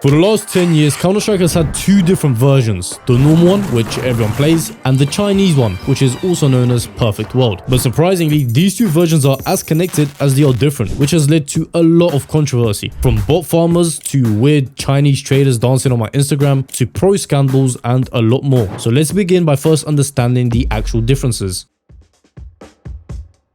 For the last 10 years, Counter-Strike has had two different versions, the normal one, which everyone plays, and the Chinese one, which is also known as Perfect World. But surprisingly, these two versions are as connected as they are different, which has led to a lot of controversy, from bot farmers to weird Chinese traders dancing on my Instagram to pro scandals and a lot more. So let's begin by first understanding the actual differences.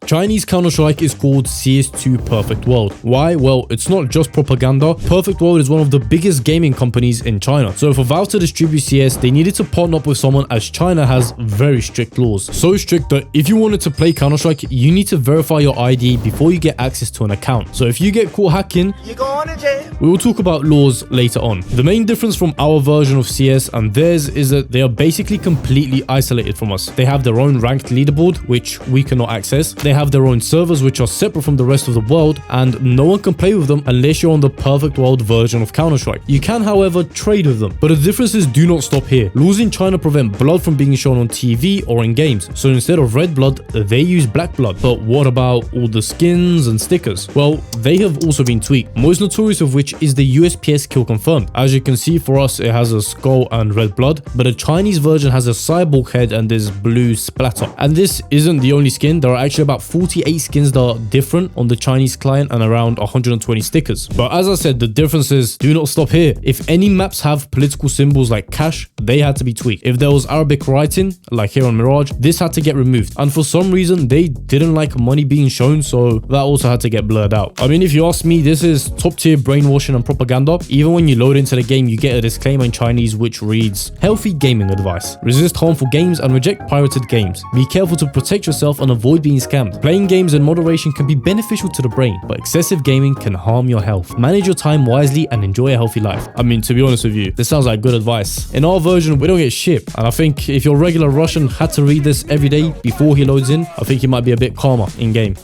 Chinese Counter-Strike is called CS2 Perfect World. Why? Well, it's not just propaganda. Perfect World is one of the biggest gaming companies in China. So for Valve to distribute CS, they needed to partner up with someone, as China has very strict laws. So strict that if you wanted to play Counter-Strike, you need to verify your ID before you get access to an account. So if you get caught hacking, you're going to jail. We will talk about laws later on. The main difference from our version of CS and theirs is that they are basically completely isolated from us. They have their own ranked leaderboard, which we cannot access. They have their own servers which are separate from the rest of the world, and no one can play with them unless you're on the Perfect World version of Counter-Strike. You can, however, trade with them, but the differences do not stop here. Laws in China prevent blood from being shown on TV or in games, so instead of red blood, they use black blood. But what about all the skins and stickers? Well, they have also been tweaked, most notorious of which is the USPS kill confirmed. As you can see, for us it has a skull and red blood, but the Chinese version has a cyborg head and this blue splatter. And this isn't the only skin. There are actually about 48 skins that are different on the Chinese client and around 120 stickers. But as I said, the differences do not stop here. If any maps have political symbols like cash, they had to be tweaked. If there was Arabic writing, like here on Mirage, this had to get removed. And for some reason, they didn't like money being shown, so that also had to get blurred out. I mean, if you ask me, this is top tier brainwashing and propaganda. Even when you load into the game, you get a disclaimer in Chinese which reads, "Healthy gaming advice. Resist harmful games and reject pirated games. Be careful to protect yourself and avoid being scammed. Playing games in moderation can be beneficial to the brain, but excessive gaming can harm your health. Manage your time wisely and enjoy a healthy life." I mean, to be honest with you, this sounds like good advice. In our version, we don't get shit, and I think if your regular Russian had to read this every day before he loads in, I think he might be a bit calmer in game.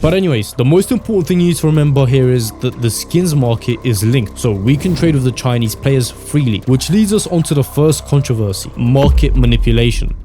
But anyways, the most important thing you need to remember here is that the skins market is linked, so we can trade with the Chinese players freely, which leads us onto the first controversy: market manipulation.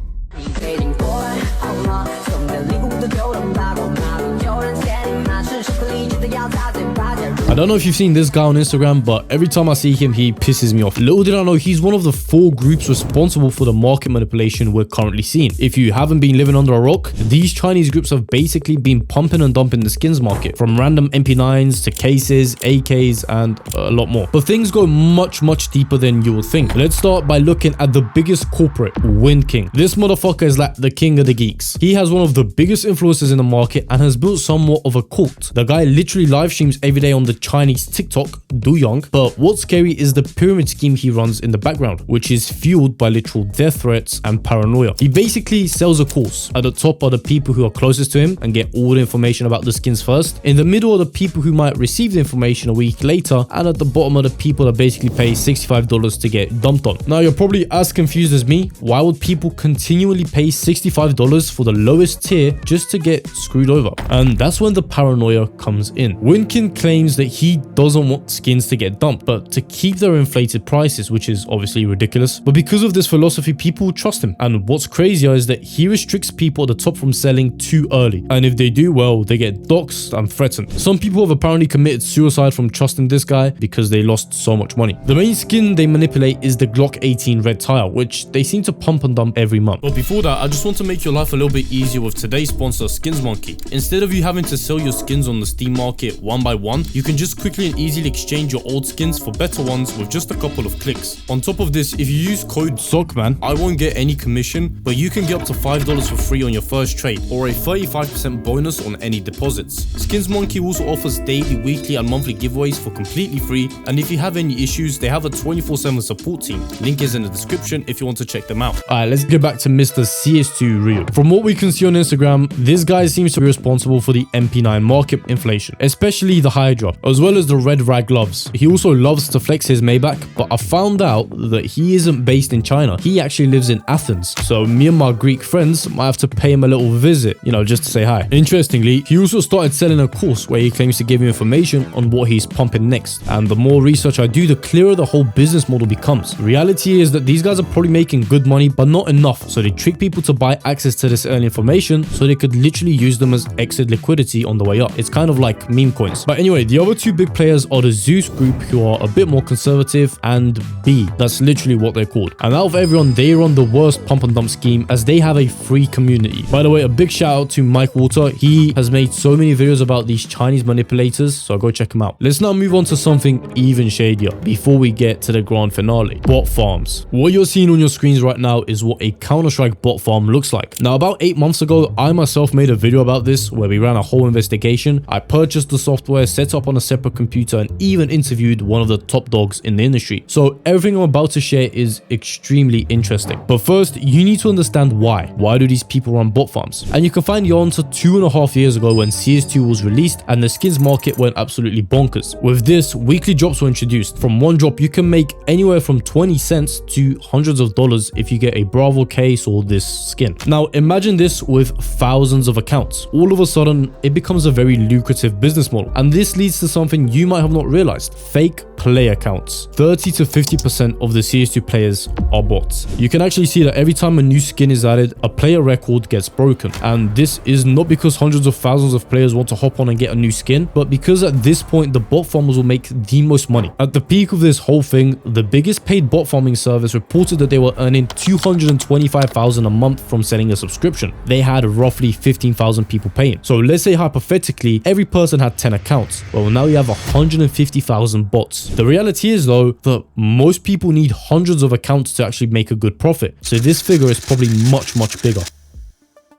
I don't know if you've seen this guy on Instagram, but every time I see him, he pisses me off. Little did I know he's one of the 4 groups responsible for the market manipulation we're currently seeing. If you haven't been living under a rock, these Chinese groups have basically been pumping and dumping the skins market, from random MP9s to cases, AKs, and a lot more. But things go much deeper than you would think. Let's start by looking at the biggest culprit, Wind King. This motherfucker is like the king of the geeks. He has one of the biggest influences in the market and has built somewhat of a cult. The guy literally live streams every day on the Chinese TikTok, Duyong. But what's scary is the pyramid scheme he runs in the background, which is fueled by literal death threats and paranoia. He basically sells a course. At the top are the people who are closest to him and get all the information about the skins first. In the middle are the people who might receive the information a week later, and at the bottom are the people that basically pay $65 to get dumped on. Now you're probably as confused as me. Why would people continually pay $65 for the lowest tier just to get screwed over? And that's when the paranoia comes in. Winkin claims that he doesn't want skins to get dumped, but to keep their inflated prices, which is obviously ridiculous. But because of this philosophy, people trust him. And what's crazier is that he restricts people at the top from selling too early. And if they do, well, they get doxxed and threatened. Some people have apparently committed suicide from trusting this guy because they lost so much money. The main skin they manipulate is the Glock 18 red tile, which they seem to pump and dump every month. But before that, I just want to make your life a little bit easier with today's sponsor, Skins Monkey. Instead of you having to sell your skins on the Steam market one by one, you can just quickly and easily exchange your old skins for better ones with just a couple of clicks. On top of this, if you use code SOCKMAN, I won't get any commission, but you can get up to $5 for free on your first trade, or a 35% bonus on any deposits. Skins Monkey also offers daily, weekly and monthly giveaways for completely free, and if you have any issues, they have a 24/7 support team. Link is in the description if you want to check them out. Alright, let's get back to Mr. CS2 Rio. From what we can see on Instagram, this guy seems to be responsible for the MP9 market inflation, especially the Hydra, as as well as the red rag gloves. He also loves to flex his Maybach, but I found out that he isn't based in China. He actually lives in Athens. So me and my Greek friends might have to pay him a little visit, you know, just to say hi. Interestingly, he also started selling a course where he claims to give you information on what he's pumping next. And the more research I do, the clearer the whole business model becomes. Reality is that these guys are probably making good money, but not enough. So they trick people to buy access to this early information so they could literally use them as exit liquidity on the way up. It's kind of like meme coins. But anyway, the other two big players are the Zeus group, who are a bit more conservative, and B. That's literally what they're called. And out of everyone, they run the worst pump and dump scheme as they have a free community. By the way, a big shout out to Mike Walter. He has made so many videos about these Chinese manipulators, so go check him out. Let's now move on to something even shadier before we get to the grand finale. Bot farms. What you're seeing on your screens right now is what a Counter-Strike bot farm looks like. Now, about 8 months ago, I myself made a video about this where we ran a whole investigation. I purchased the software, set up on a separate computer, and even interviewed one of the top dogs in the industry. So everything I'm about to share is extremely interesting. But first, you need to understand why. Why do these people run bot farms? And you can find the answer 2.5 years ago when CS2 was released and the skins market went absolutely bonkers. With this, weekly drops were introduced. From one drop, you can make anywhere from 20 cents to hundreds of dollars if you get a Bravo case or this skin. Now, imagine this with thousands of accounts. All of a sudden, it becomes a very lucrative business model. And this leads to something you might have not realized: fake play accounts. 30 to 50% of the CS2 players are bots. You can actually see that every time a new skin is added, a player record gets broken. And this is not because hundreds of thousands of players want to hop on and get a new skin, but because at this point, the bot farmers will make the most money. At the peak of this whole thing, the biggest paid bot farming service reported that they were earning $225,000 a month from selling a subscription. They had roughly 15,000 people paying. So let's say hypothetically, every person had 10 accounts. Well, now you have 150,000 bots. The reality is though, that most people need hundreds of accounts to actually make a good profit. So this figure is probably much bigger.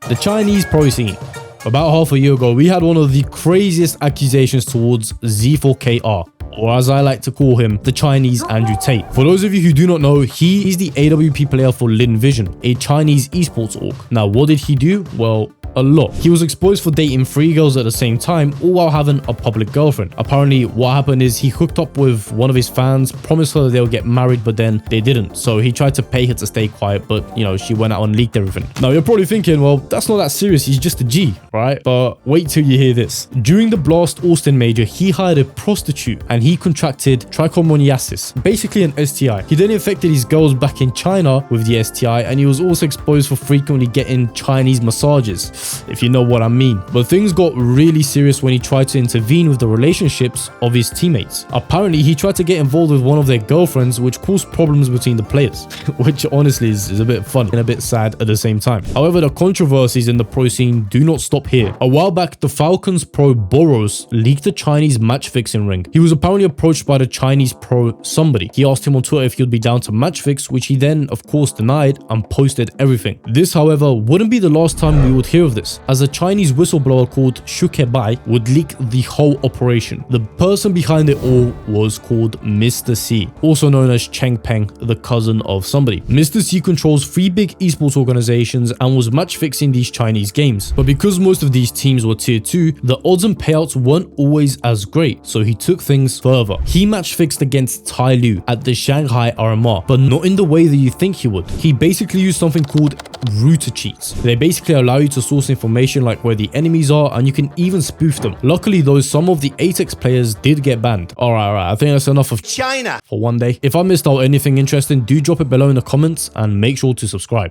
The Chinese pro scene. About half a year ago, we had one of the craziest accusations towards Z4KR, or as I like to call him, the Chinese Andrew Tate. For those of you who do not know, he is the AWP player for Lin Vision, a Chinese esports org. Now, what did he do? Well, a lot. He was exposed for dating 3 girls at the same time, all while having a public girlfriend. Apparently, what happened is he hooked up with one of his fans, promised her they would get married, but then they didn't. So he tried to pay her to stay quiet, but you know, she went out and leaked everything. Now you're probably thinking, well, that's not that serious. He's just a G, right? But wait till you hear this. During the Blast Austin major, he hired a prostitute and he contracted trichomoniasis, basically an STI. He then infected his girls back in China with the STI, and he was also exposed for frequently getting Chinese massages, if you know what I mean. But things got really serious when he tried to intervene with the relationships of his teammates. Apparently, he tried to get involved with one of their girlfriends, which caused problems between the players, which honestly is a bit fun and a bit sad at the same time. However, the controversies in the pro scene do not stop here. A while back, the Falcons pro Boros leaked a Chinese match fixing ring. He was apparently approached by the Chinese pro somebody. He asked him on Twitter if he'd be down to match fix, which he then of course denied and posted everything. This, however, wouldn't be the last time we would hear of this, as a Chinese whistleblower called Shukebai would leak the whole operation. The person behind it all was called Mr. C, also known as Cheng Peng, the cousin of somebody. Mr. C controls 3 big esports organizations and was match fixing these Chinese games. But because most of these teams were tier 2, the odds and payouts weren't always as great, so he took things further. He match fixed against Tai Lu at the Shanghai RMR, but not in the way that you think he would. He basically used something called router cheats. They basically allow you to source information like where the enemies are, and you can even spoof them. Luckily though, some of the Apex players did get banned. Alright, I think that's enough of China for one day. If I missed out anything interesting, do drop it below in the comments and make sure to subscribe.